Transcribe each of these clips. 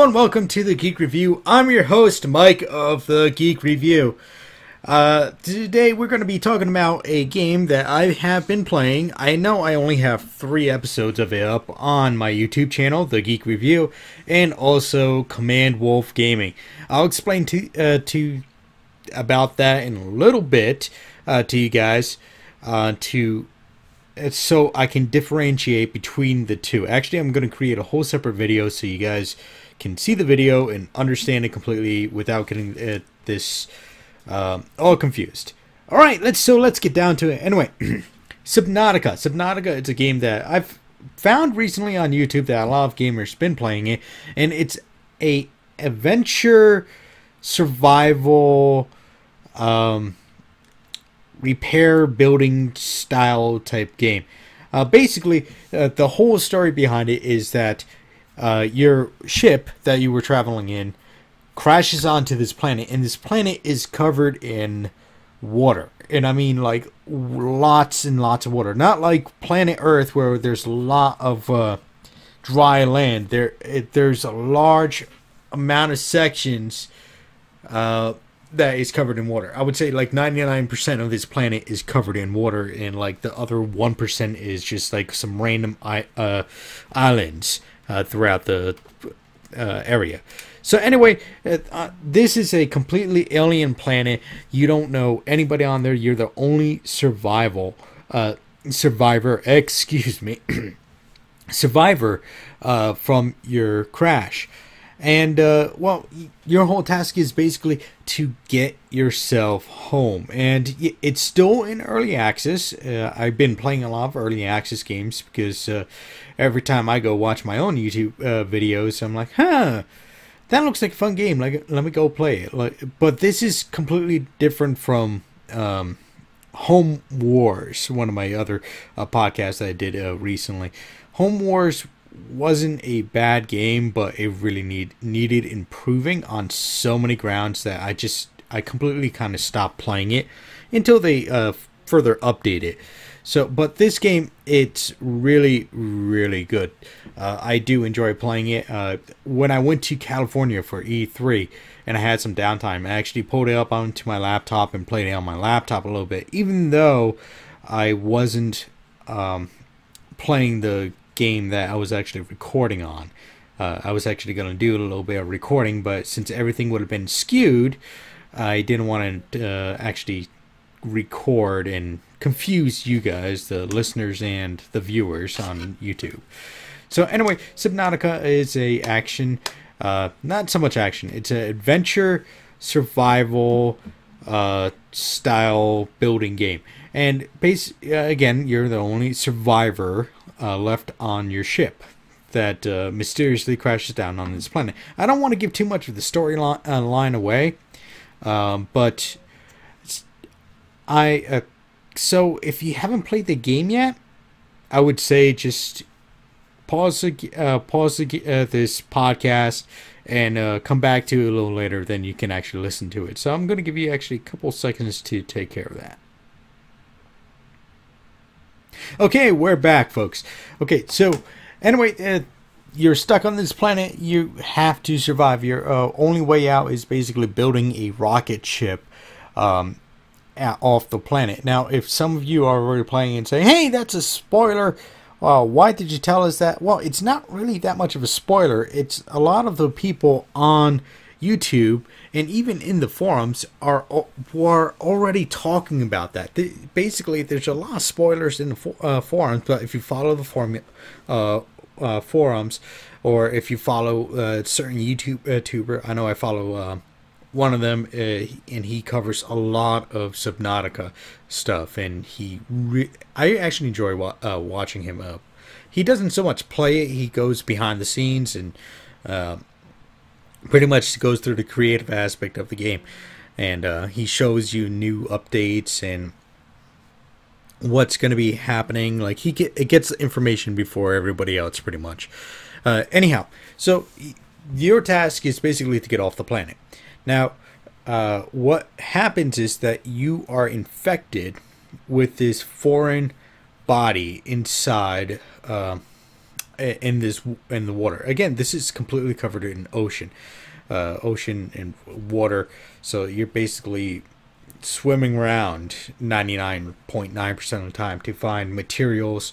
everyone, welcome to the Geek Review. I'm your host, Mike of the Geek Review. Today we're going to be talking about a game that I have been playing. I know I only have 3 episodes of it up on my YouTube channel, The Geek Review, and also Command Wolf Gaming. I'll explain about that in a little bit to you guys so I can differentiate between the two. Actually, I'm going to create a whole separate video so you guys can see the video and understand it completely without getting this all confused. All right, let's get down to it. Anyway, Subnautica. Subnautica, it's a game that I've found recently on YouTube that a lot of gamers been playing it, and it's a adventure survival repair building style type game. Basically, the whole story behind it is that your ship that you were traveling in crashes onto this planet, and this planet is covered in water. And I mean, like, lots and lots of water. Not like planet Earth where there's a lot of dry land. There's a large amount of sections that is covered in water. I would say like 99% of this planet is covered in water, and like the other 1% is just like some random islands throughout the area. So anyway, this is a completely alien planet. You don't know anybody on there. You're the only survivor, survivor from your crash. And, well, your whole task is basically to get yourself home. And it's still in early access. I've been playing a lot of early access games because every time I go watch my own YouTube videos, I'm like, that looks like a fun game. Like, let me go play it. But this is completely different from Home Wars, one of my other podcasts that I did recently. Home Wars wasn't a bad game, but it really needed improving on so many grounds that I completely kind of stopped playing it until they further update it. So, but this game, it's really, really good. I do enjoy playing it. When I went to California for E3 and I had some downtime, I actually pulled it up onto my laptop and played it on my laptop a little bit, even though I wasn't playing the game that I was actually recording on. I was actually going to do a little bit of recording, but since everything would have been skewed, I didn't want to actually record and confuse you guys, the listeners and the viewers on YouTube. So anyway, Subnautica is a action, not so much action, it's an adventure survival style building game. And again, you're the only survivor left on your ship that mysteriously crashes down on this planet. I don't want to give too much of the storyline away, but so if you haven't played the game yet, I would say just pause this podcast and come back to it a little later. Then you can actually listen to it. So I'm going to give you actually a couple seconds to take care of that. Okay, we're back, folks. Okay, so anyway, you're stuck on this planet. You have to survive. Your only way out is basically building a rocket ship off the planet. Now, if some of you are already playing and say, hey, that's a spoiler, why did you tell us that? Well, it's not really that much of a spoiler. It's a lot of the people on YouTube and even in the forums were already talking about that. Basically, there's a lot of spoilers in the forums, but if you follow the forums, or if you follow certain YouTuber, I know I follow one of them, and he covers a lot of Subnautica stuff, and I actually enjoy watching him. He doesn't so much play it; he goes behind the scenes and pretty much goes through the creative aspect of the game, and he shows you new updates and what's going to be happening. Like it gets information before everybody else, pretty much. Anyhow, so your task is basically to get off the planet. Now, what happens is that you are infected with this foreign body inside in the water. Again, this is completely covered in ocean and water. So you're basically swimming around 99.9% of the time to find materials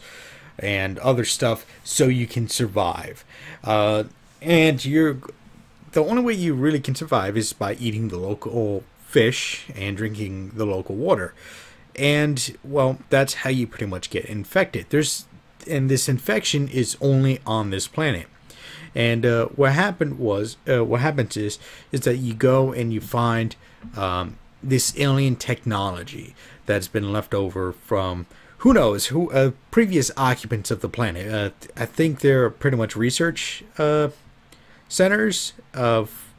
and other stuff so you can survive. And the only way you really can survive is by eating the local fish and drinking the local water. And, well, that's how you pretty much get infected. And this infection is only on this planet. And what happens is that you go and you find this alien technology that's been left over from who knows who previous occupants of the planet. I think they're pretty much research centers of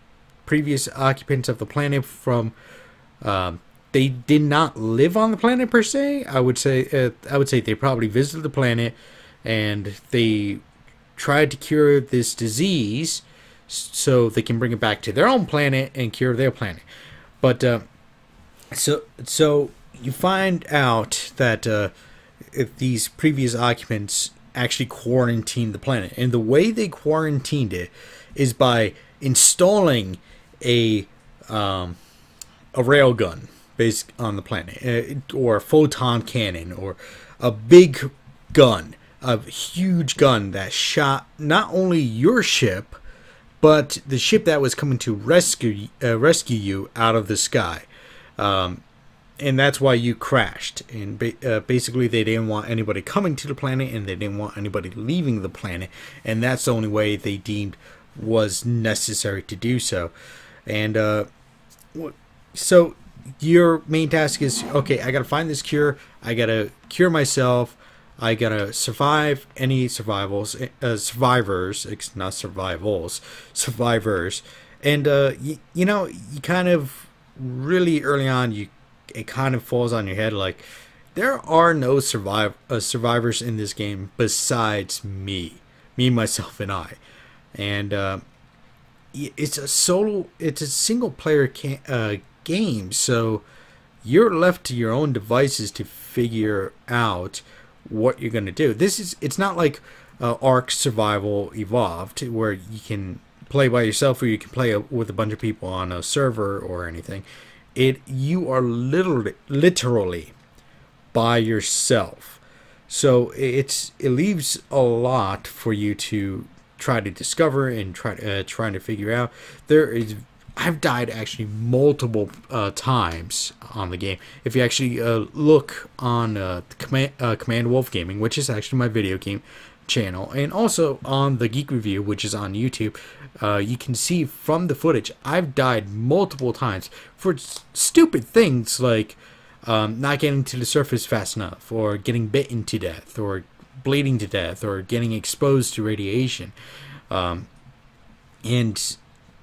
previous occupants of the planet from. They did not live on the planet per se. I would say they probably visited the planet, and they tried to cure this disease so they can bring it back to their own planet and cure their planet. But so you find out that if these previous occupants actually quarantined the planet, and the way they quarantined it is by installing a railgun based on the planet, or a photon cannon, or a big gun, a huge gun that shot not only your ship, but the ship that was coming to rescue you out of the sky. And that's why you crashed. And basically, they didn't want anybody coming to the planet, and they didn't want anybody leaving the planet. And that's the only way they deemed was necessary to do so. And so your main task is, okay, I gotta find this cure. I gotta cure myself. I gotta survive any survivors. It's not survivals, survivors. And you know, you kind of really early on, it kind of falls on your head like there are no survivors in this game besides me, myself, and I. And it's a single player game, so you're left to your own devices to figure out what you're going to do. It's not like Ark Survival Evolved, where you can play by yourself or you can play with a bunch of people on a server or anything. You are literally by yourself, so it leaves a lot for you to try to discover and trying to figure out. I've died actually multiple times on the game. If you actually look on Command Wolf Gaming, which is actually my video game channel, and also on the Geek Review, which is on YouTube, you can see from the footage I've died multiple times for stupid things like not getting to the surface fast enough, or getting bitten to death, or bleeding to death, or getting exposed to radiation. And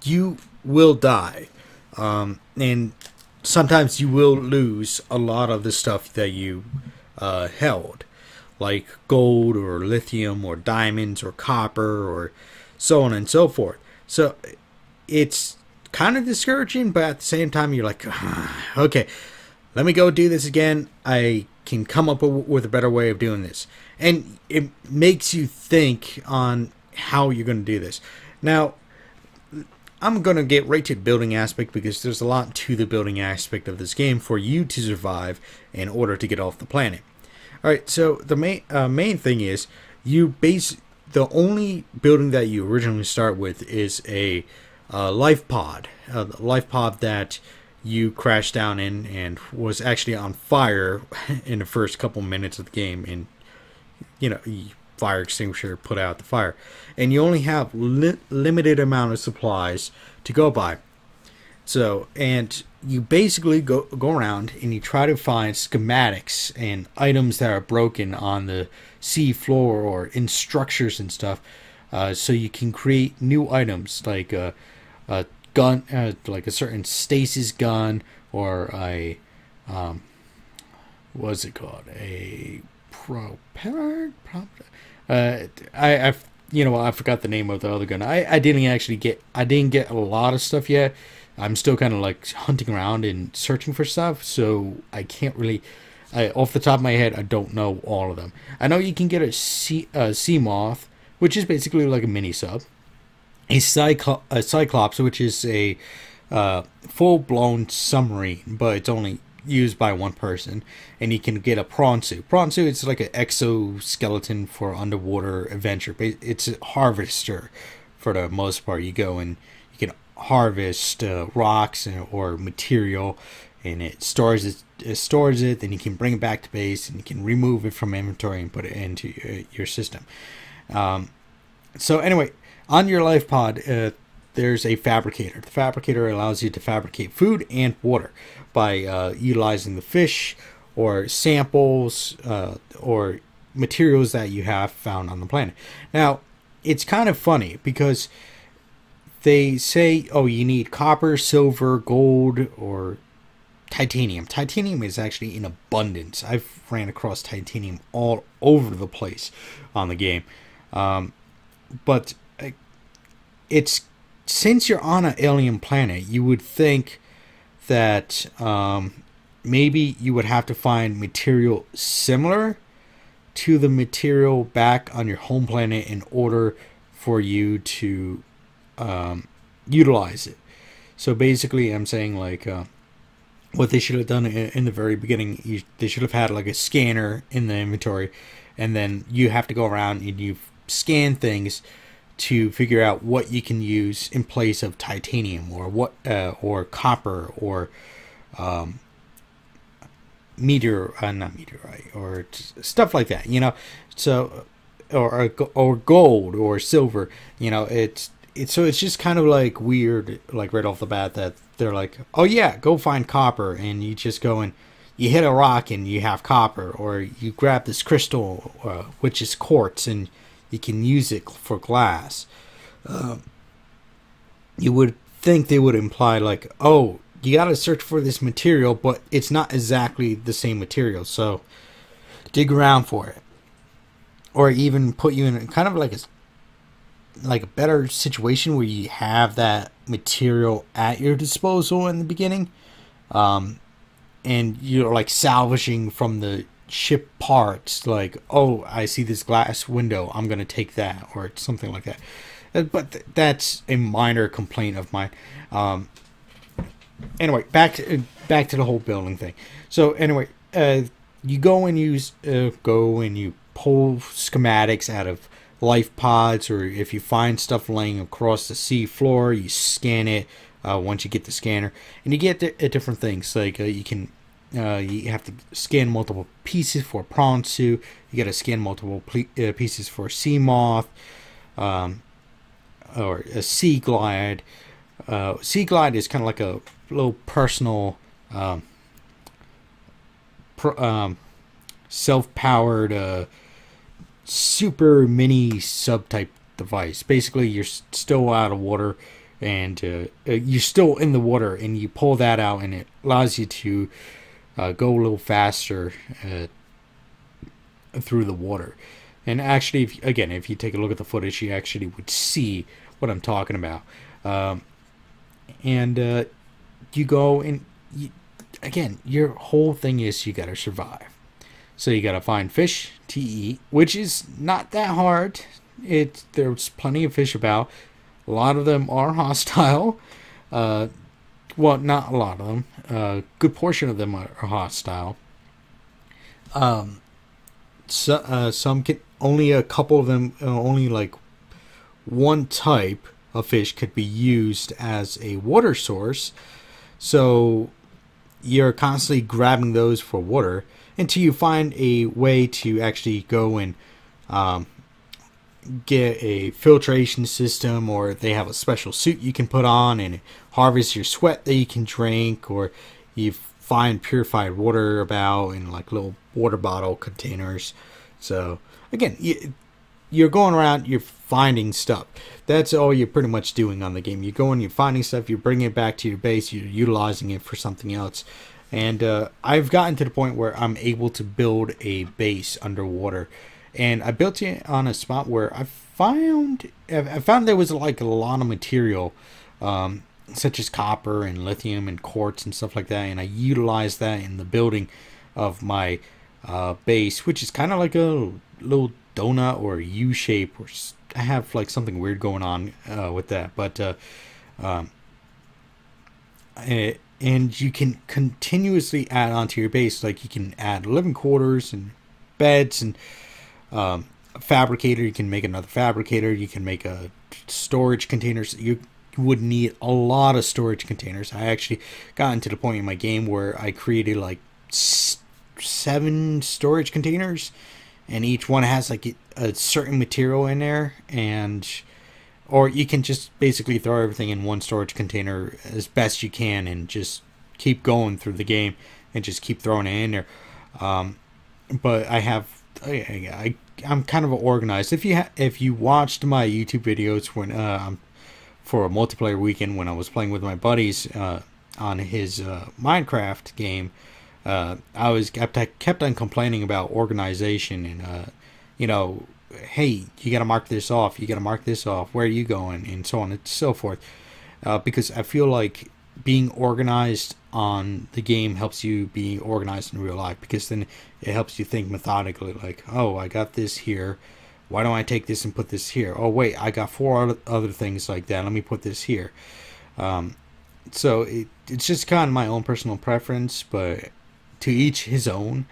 you will die, and sometimes you will lose a lot of the stuff that you held, like gold or lithium or diamonds or copper or so on and so forth. So it's kind of discouraging, but at the same time you're like, okay, let me go do this again. I can come up with a better way of doing this, and it makes you think on how you're going to do this. Now, I'm going to get right to the building aspect, because there's a lot to the building aspect of this game for you to survive in order to get off the planet. Alright, so the main thing is, the only building that you originally start with is a life pod. A life pod that you crashed down in and was actually on fire in the first couple minutes of the game, and you know, fire extinguisher put out the fire, and you only have limited amount of supplies to go by. So, and you basically go around and you try to find schematics and items that are broken on the sea floor or in structures and stuff, so you can create new items like a gun, like a certain stasis gun, or a what's it called, a propeller. I forgot the name of the other gun. I didn't get a lot of stuff yet. I'm still kind of like hunting around and searching for stuff, so I can't really, off the top of my head, I don't know all of them. I know you can get a sea moth which is basically like a mini sub. A Cyclops, which is a full-blown submarine, but it's only used by one person. And you can get a prawn suit. Prawn suit is like an exoskeleton for underwater adventure. It's a harvester for the most part. You go and you can harvest rocks or material, and it stores it. Then you can bring it back to base, and you can remove it from inventory and put it into your system. So anyway, on your life pod, there's a fabricator. The fabricator allows you to fabricate food and water by utilizing the fish or samples or materials that you have found on the planet. Now, it's kind of funny because they say, oh, you need copper, silver, gold, or titanium. Titanium is actually in abundance. I've ran across titanium all over the place on the game. But it's, since you're on an alien planet, you would think that maybe you would have to find material similar to the material back on your home planet in order for you to utilize it. So basically, I'm saying like what they should have done in the very beginning, they should have had like a scanner in the inventory, and then you have to go around and you scan things to figure out what you can use in place of titanium or copper or not meteorite or stuff like that, so or gold or silver, it's just kind of like weird, like right off the bat, that they're like, oh yeah, go find copper, and you just go and you hit a rock and you have copper, or you grab this crystal which is quartz and you can use it for glass. You would think they would imply like, oh, you got to search for this material, but it's not exactly the same material, so dig around for it. Or even put you in kind of like a better situation where you have that material at your disposal in the beginning, and you're like salvaging from the ship parts, like, oh, I see this glass window, I'm gonna take that, or something like that. But that's a minor complaint of mine. Anyway, back to the whole building thing. So anyway, you go and you pull schematics out of life pods, or if you find stuff laying across the sea floor, you scan it once you get the scanner, and you get different things like you have to scan multiple pieces for prawn suit. You got to scan multiple pieces for sea moth, or a sea glide. Sea glide is kind of like a little personal, self-powered, super mini sub-type device. Basically, you're still out of water, and you're still in the water, and you pull that out, and it allows you to go a little faster through the water. And actually, if you take a look at the footage, you actually would see what I'm talking about. You go and your whole thing is you gotta survive. So you gotta find fish to eat, which is not that hard. There's plenty of fish about. A lot of them are hostile. Well, not a lot of them. A good portion of them are hostile. Some can, only a couple of them, only like one type of fish could be used as a water source. So you're constantly grabbing those for water until you find a way to actually go and get a filtration system, or they have a special suit you can put on and harvest your sweat that you can drink, or you find purified water about in like little water bottle containers. So again, you're going around, you're finding stuff. That's all you're pretty much doing on the game. You're going, you're finding stuff, you're bringing it back to your base, you're utilizing it for something else. And I've gotten to the point where I'm able to build a base underwater. And I built it on a spot where I found there was like a lot of material, such as copper and lithium and quartz and stuff like that. And I utilized that in the building of my base, which is kind of like a little donut or U shape, or I have like something weird going on with that, but um, and you can continuously add onto your base. Like you can add living quarters and beds and a fabricator. You can make another fabricator. You can make a storage containers. You would need a lot of storage containers. I actually gotten to the point in my game where I created like 7 storage containers, and each one has like a certain material in there, and or you can just basically throw everything in one storage container as best you can and just keep going through the game and just keep throwing it in there. But I'm kind of organized. If you watched my YouTube videos when for a multiplayer weekend when I was playing with my buddies on his Minecraft game, I kept on complaining about organization and hey, you got to mark this off. You got to mark this off. Where are you going? And so on and so forth. Because I feel like being organized on the game helps you be organized in real life, because then it helps you think methodically. Like, oh, I got this here. Why don't I take this and put this here? Oh, wait, I got 4 other things like that. Let me put this here. So it's just kind of my own personal preference, but to each his own.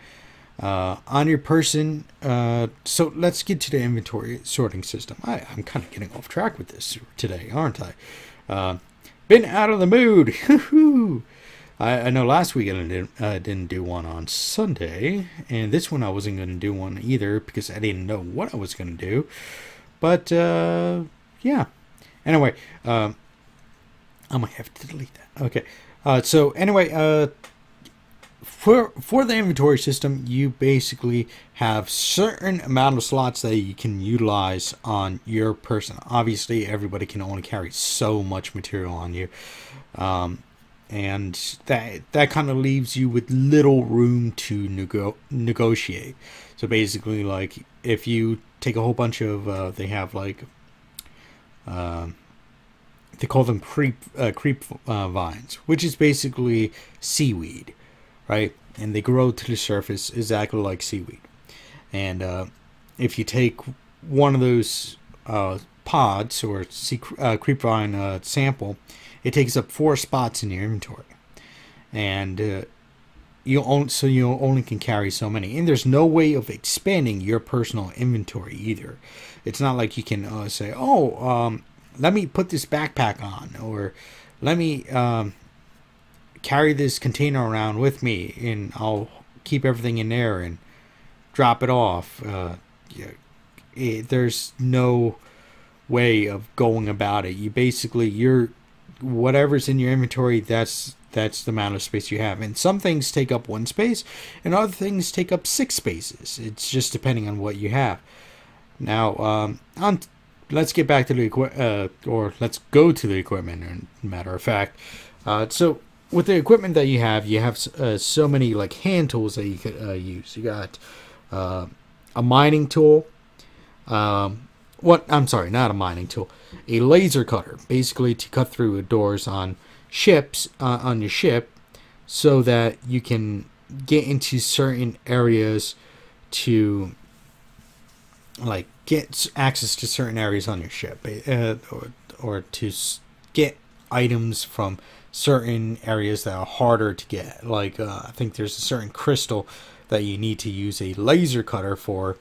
On your person, so let's get to the inventory sorting system. I'm kind of getting off track with this today, aren't I? Been out of the mood. I know last week I didn't do one on Sunday, and this one I wasn't going to do one either because I didn't know what I was going to do. But yeah. Anyway, I might have to delete that. Okay. So anyway, for the inventory system, you basically have certain amount of slots that you can utilize on your person. Obviously, everybody can only carry so much material on you. And that kind of leaves you with little room to negotiate. So basically, like, if you take a whole bunch of, they have like, they call them creep vines, which is basically seaweed, right? And they grow to the surface exactly like seaweed. And if you take one of those pods or creep vine sample, it takes up 4 spots in your inventory, and you only can carry so many. And there's no way of expanding your personal inventory either. It's not like you can say, oh, let me put this backpack on, or let me carry this container around with me, and I'll keep everything in there and drop it off. There's no way of going about it. You basically, whatever's in your inventory, that's the amount of space you have. And some things take up 1 space, and other things take up 6 spaces. It's just depending on what you have. Now, let's get back to the or let's go to the equipment. Matter of fact, so with the equipment that you have so many like hand tools that you could use. You got a mining tool. I'm sorry, not a mining tool. A laser cutter, basically to cut through doors on ships, on your ship, so that you can get into certain areas to, like, get access to certain areas on your ship, or to get items from certain areas that are harder to get. Like, I think there's a certain crystal that you need to use a laser cutter for,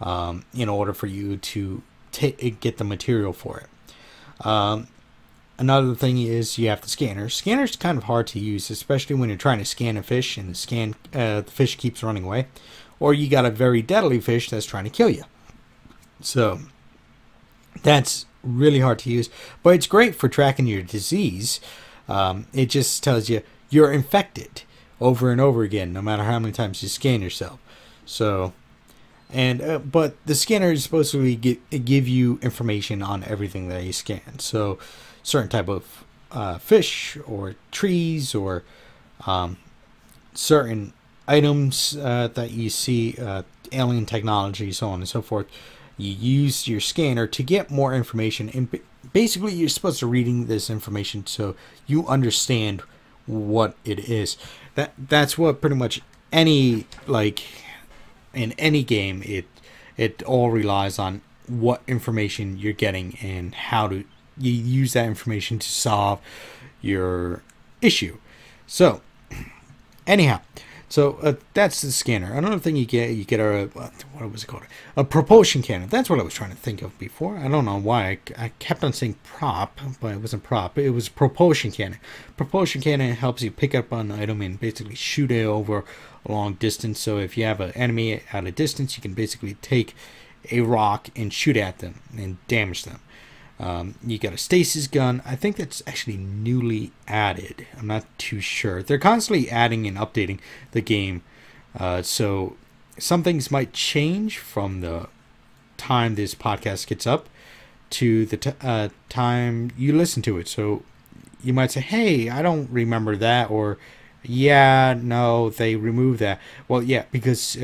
in order for you to get the material for it. Another thing is you have the scanner. Scanner's kind of hard to use, especially when you're trying to scan a fish and the fish keeps running away, or you got a very deadly fish that's trying to kill you. So that's really hard to use, but it's great for tracking your disease. It just tells you you're infected over and over again, no matter how many times you scan yourself. So, and but the scanner is supposed to give you information on everything that you scan. So, certain type of fish or trees or certain items that you see, alien technology, so on and so forth. You use your scanner to get more information, and basically you're supposed to reading this information so you understand what it is. That's what pretty much any, like, in any game, it all relies on what information you're getting and how to you use that information to solve your issue. So anyhow, so that's the scanner. Another thing you get a what was it called? A propulsion cannon. That's what I was trying to think of before. I don't know why I kept on saying prop, but it wasn't prop. It was propulsion cannon. Propulsion cannon helps you pick up an item and basically shoot it over a long distance. So if you have an enemy at a distance, you can basically take a rock and shoot at them and damage them. You got a stasis gun. I think that's actually newly added. I'm not too sure. They're constantly adding and updating the game. So some things might change from the time this podcast gets up to the time you listen to it. So you might say, hey, I don't remember that. Or, yeah, no, they removed that. Well, yeah, because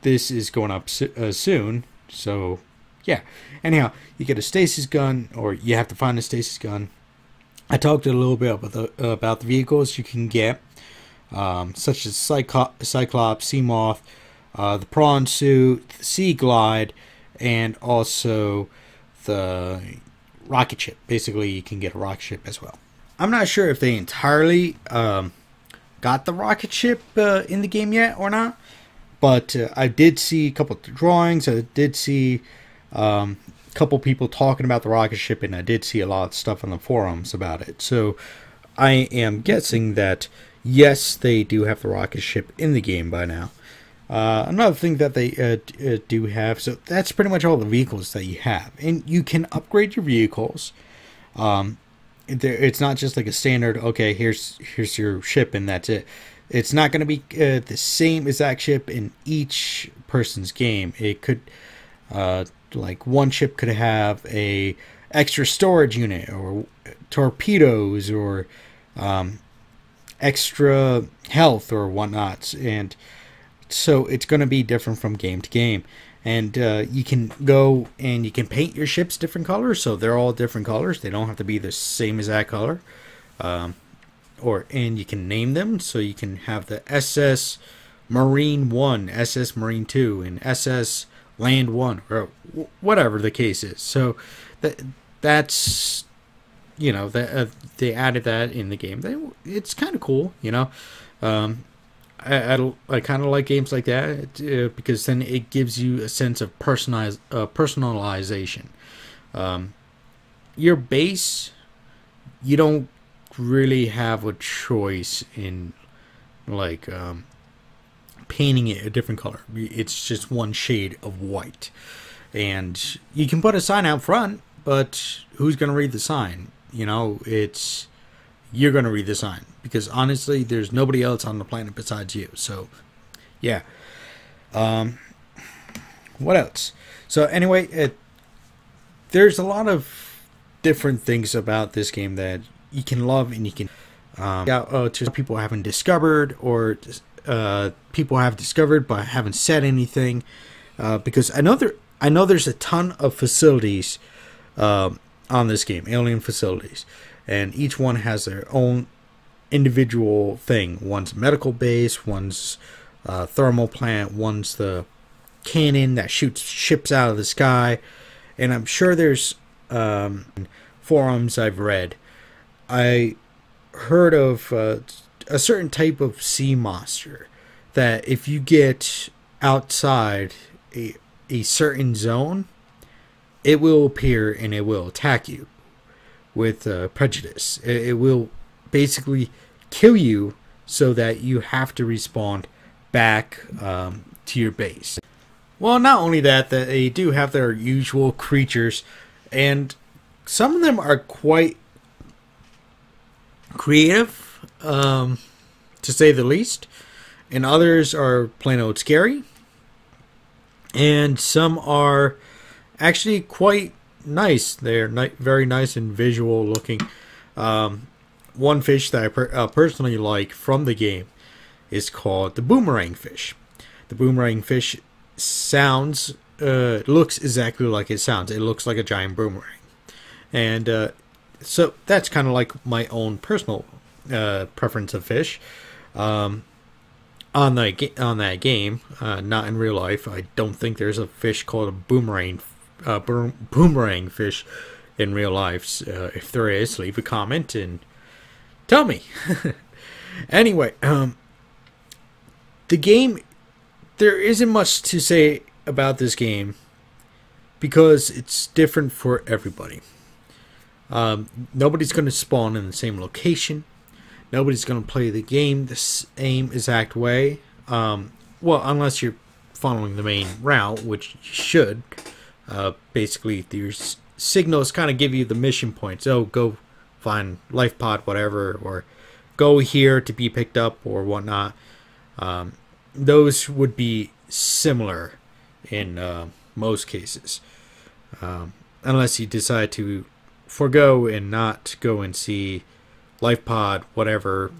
this is going up soon. So, yeah. Anyhow, you get a stasis gun, or you have to find a stasis gun. I talked a little bit about the vehicles you can get, such as Cyclops, Seamoth, the Prawn Suit, the Sea Glide, and also the rocket ship. Basically, you can get a rocket ship as well. I'm not sure if they entirely got the rocket ship in the game yet or not, but I did see a couple of drawings. I did see a couple people talking about the rocket ship, and I did see a lot of stuff on the forums about it. So I am guessing that yes, they do have the rocket ship in the game by now. Another thing that they do have, so that's pretty much all the vehicles that you have, and you can upgrade your vehicles. It's not just like a standard, okay, here's your ship and that's it. It's not going to be the same exact ship in each person's game. It could like one ship could have a extra storage unit, or torpedoes, or extra health or whatnots, and so it's going to be different from game to game. And you can go and you can paint your ships different colors, so they're all different colors. They don't have to be the same exact color. And you can name them, so you can have the SS Marine 1, SS Marine 2, and SS Land 1, or whatever the case is. So that's, you know, they added that in the game. It's kind of cool, you know. I kind of like games like that because then it gives you a sense of personalization. Your base, you don't really have a choice in like painting it a different color. It's just one shade of white, and you can put a sign out front, but who's going to read the sign? You know, you're going to read the sign, because honestly there's nobody else on the planet besides you. So yeah. What else? So anyway, there's a lot of different things about this game that you can love, and you can to people haven't discovered, or people have discovered but haven't said anything, because I know there's a ton of facilities on this game, alien facilities, and each one has their own individual thing. One's a medical base, one's a thermal plant, one's the cannon that shoots ships out of the sky, and I'm sure there's forums I've read. I heard of a certain type of sea monster that if you get outside a certain zone, it will appear and it will attack you with prejudice. It will basically kill you so that you have to respawn back to your base. Well, not only that, they do have their usual creatures, and some of them are quite creative, to say the least, and others are plain old scary, and some are actually quite nice. They're very nice and visual looking. One fish that I personally like from the game is called the boomerang fish. The boomerang fish looks exactly like it sounds. It looks like a giant boomerang, and so that's kind of like my own personal preference of fish. On that game, not in real life. I don't think there's a fish called a boomerang boomerang fish in real life. If there is, leave a comment and tell me. Anyway, the game, there isn't much to say about this game because it's different for everybody. Nobody's going to spawn in the same location. Nobody's going to play the game the same exact way. Well, unless you're following the main route, which you should. Basically, your signals kind of give you the mission points. Oh, go find life pod, whatever, or go here to be picked up or whatnot. Those would be similar in most cases. Unless you decide to forego and not go and see life pod, whatever,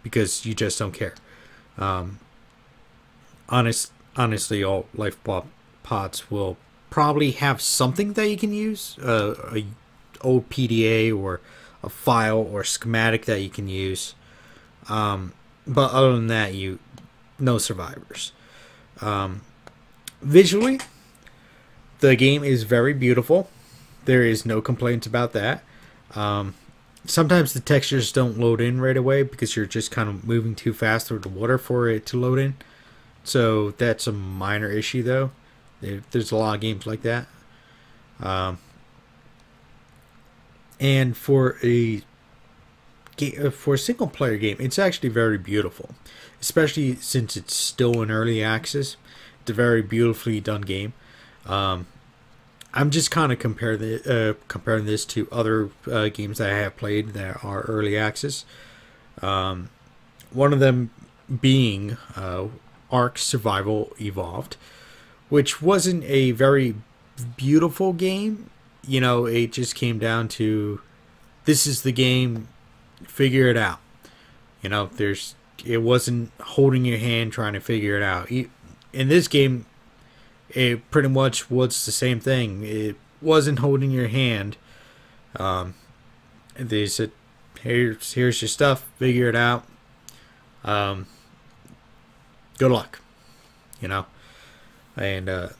because you just don't care. Honestly, all life pods will probably have something that you can use, a old PDA or a file or schematic that you can use. But other than that, no survivors. Visually, the game is very beautiful. There is no complaints about that. Sometimes the textures don't load in right away because you're just kind of moving too fast through the water for it to load in. So that's a minor issue, though. There's a lot of games like that. And for a single player game, it's actually very beautiful, especially since it's still in early access. It's a very beautifully done game. I'm just kind of comparing this to other games that I have played that are early access. One of them being Ark Survival Evolved, which wasn't a very beautiful game. You know, it just came down to, this is the game, figure it out. You know, it wasn't holding your hand trying to figure it out. In this game, it pretty much was the same thing. It wasn't holding your hand. They said, here's your stuff, figure it out. Good luck. You know? And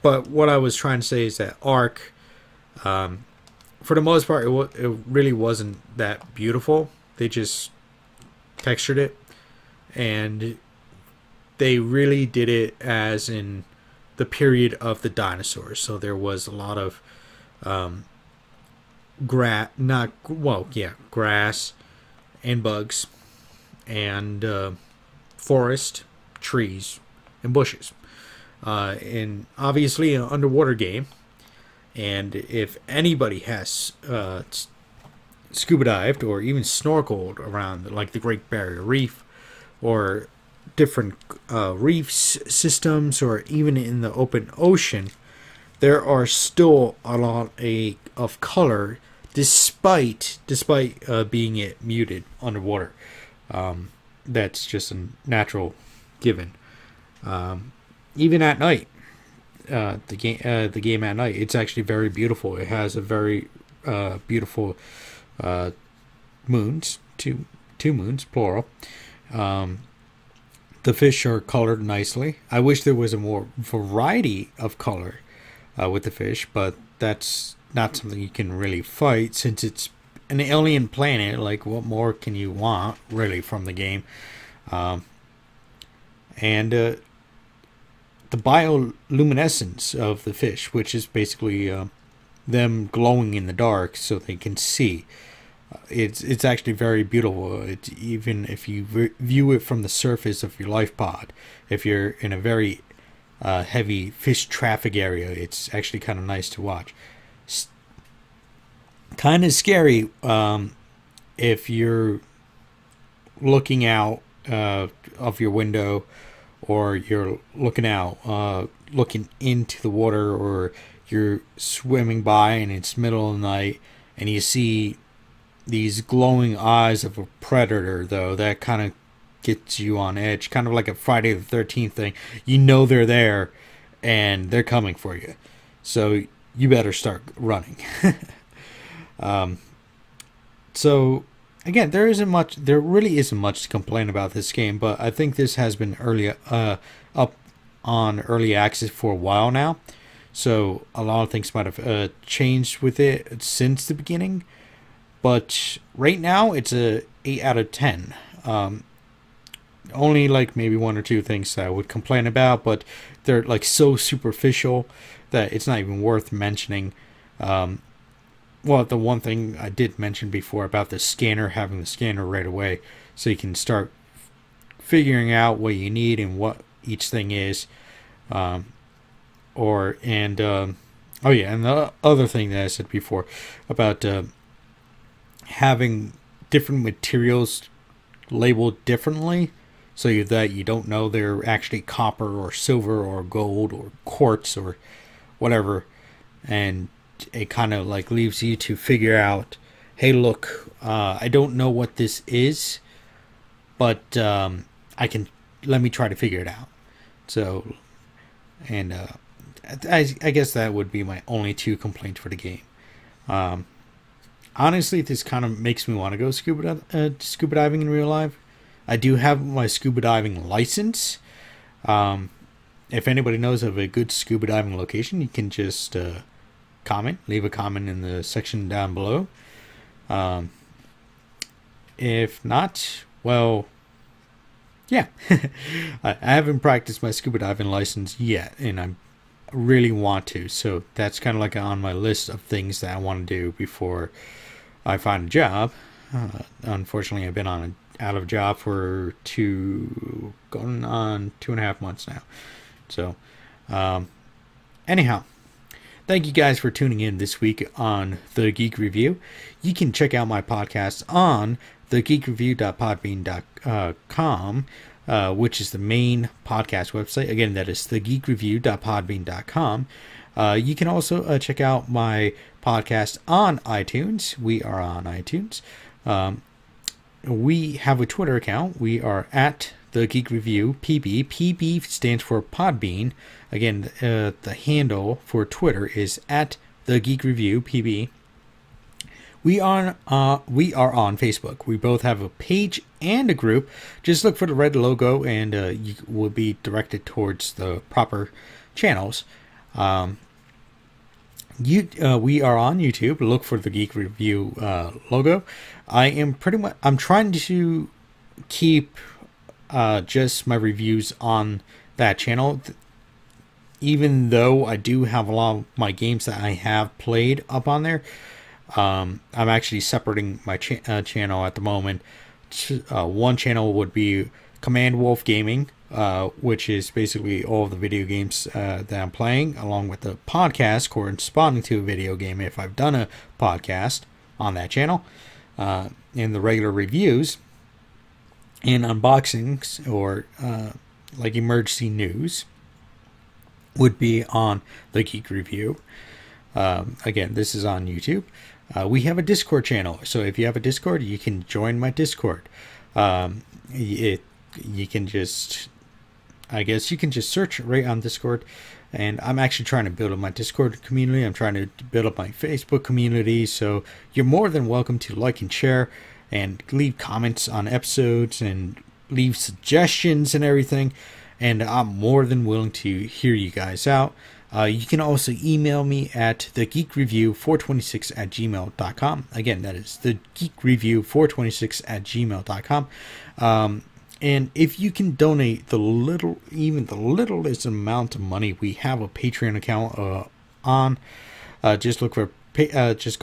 but what I was trying to say is that Ark, for the most part, it really wasn't that beautiful. They just textured it, and they really did it as in the period of the dinosaurs. So there was a lot of grass and bugs, and forest, trees, and bushes. And obviously an underwater game, and if anybody has scuba dived or even snorkeled around like the Great Barrier Reef or different reef systems, or even in the open ocean, there are still a lot of color despite being it muted underwater. That's just a natural given. Even at night, the game at night, it's actually very beautiful. It has a very beautiful moons, two moons, plural. The fish are colored nicely. I wish there was a more variety of color with the fish, but that's not something you can really fight since it's an alien planet. Like, what more can you want, really, from the game? And the bioluminescence of the fish, which is basically them glowing in the dark so they can see. It's actually very beautiful. It's, even if you view it from the surface of your life pod, if you're in a very heavy fish traffic area, it's actually kind of nice to watch. Kind of scary if you're looking out of your window, or you're looking out, looking into the water, or you're swimming by and it's middle of the night and you see these glowing eyes of a predator, though. That kind of gets you on edge, kind of like a Friday the 13th thing. You know they're there and they're coming for you, so you better start running. So again, there really isn't much to complain about this game, but I think this has been up on early access for a while now, So a lot of things might have changed with it since the beginning. But right now, it's a 8 out of 10. Only like maybe one or two things that I would complain about, but they're like so superficial that it's not even worth mentioning. Well, the one thing I did mention before about the scanner, having the scanner right away, so you can start figuring out what you need and what each thing is. Oh yeah, and the other thing that I said before about having different materials labeled differently, so that you don't know they're actually copper or silver or gold or quartz or whatever, and it kind of like leaves you to figure out, hey, look, I don't know what this is, but let me try to figure it out. So, and I guess that would be my only two complaints for the game. Honestly, this kind of makes me want to go scuba diving in real life. I do have my scuba diving license. If anybody knows of a good scuba diving location, you can just leave a comment in the section down below. If not, well, yeah. I haven't practiced my scuba diving license yet, and I really want to. So that's kind of like on my list of things that I want to do before I find a job. Unfortunately, I've been out of job for going on 2.5 months now. So, anyhow, thank you guys for tuning in this week on The Geek Review. You can check out my podcast on thegeekreview.podbean.com, which is the main podcast website. Again, that is thegeekreview.podbean.com. You can also check out my podcast on iTunes. We are on iTunes. We have a Twitter account. We are at The Geek Review PB. PB stands for Podbean. Again, the handle for Twitter is at The Geek Review PB. We are on Facebook. We both have a page and a group. Just look for the red logo, and you will be directed towards the proper channels. We are on YouTube. Look for the Geek Review logo. I'm trying to keep just my reviews on that channel, even though I do have a lot of my games that I have played up on there. I'm actually separating my channel at the moment. One channel would be Command Wolf Gaming, which is basically all of the video games that I'm playing, along with the podcast corresponding to a video game if I've done a podcast on that channel, and the regular reviews and unboxings or like emergency news would be on the Geek Review. Again, this is on YouTube. We have a Discord channel, so if you have a Discord, you can join my Discord. You can just, I guess you can just search right on Discord. And I'm actually trying to build up my Discord community. I'm trying to build up my Facebook community. So you're more than welcome to like and share and leave comments on episodes and leave suggestions and everything. And I'm more than willing to hear you guys out. You can also email me at thegeekreview426@gmail.com. Again, that is thegeekreview426@gmail.com. And if you can donate even the littlest amount of money, we have a Patreon account on. Just go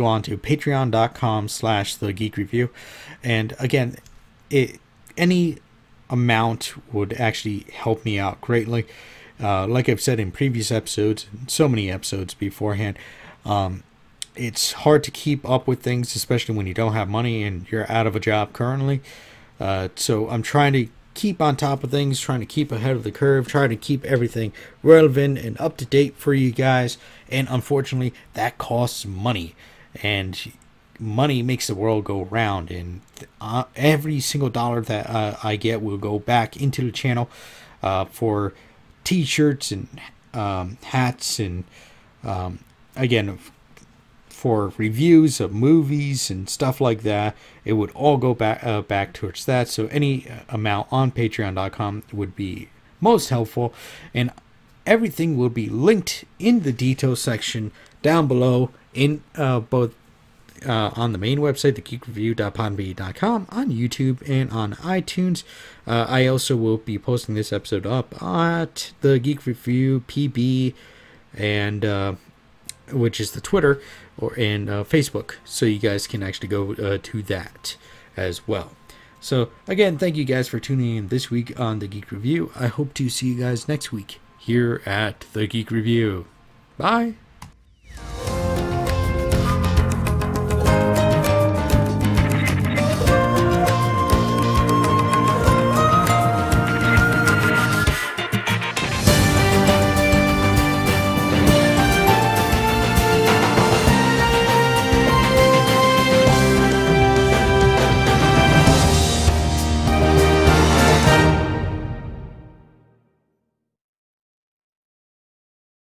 on to patreon.com/thegeekreview. And again, any amount would actually help me out greatly. Like I've said in previous episodes, so many episodes beforehand, it's hard to keep up with things, especially when you don't have money and you're out of a job currently. So I'm trying to keep on top of things, trying to keep ahead of the curve, trying to keep everything relevant and up to date for you guys. And unfortunately, that costs money. And money makes the world go round. And every single dollar that I get will go back into the channel for t-shirts and hats and again for reviews of movies and stuff like that. It would all go back towards that. So any amount on patreon.com would be most helpful. And everything will be linked in the details section down below in both on the main website, thegeekreview.podbean.com, on YouTube, and on iTunes. I also will be posting this episode up at the Geek Review PB, and which is the Twitter and Facebook, so you guys can actually go to that as well. So again, thank you guys for tuning in this week on the Geek Review. I hope to see you guys next week here at the Geek Review. Bye.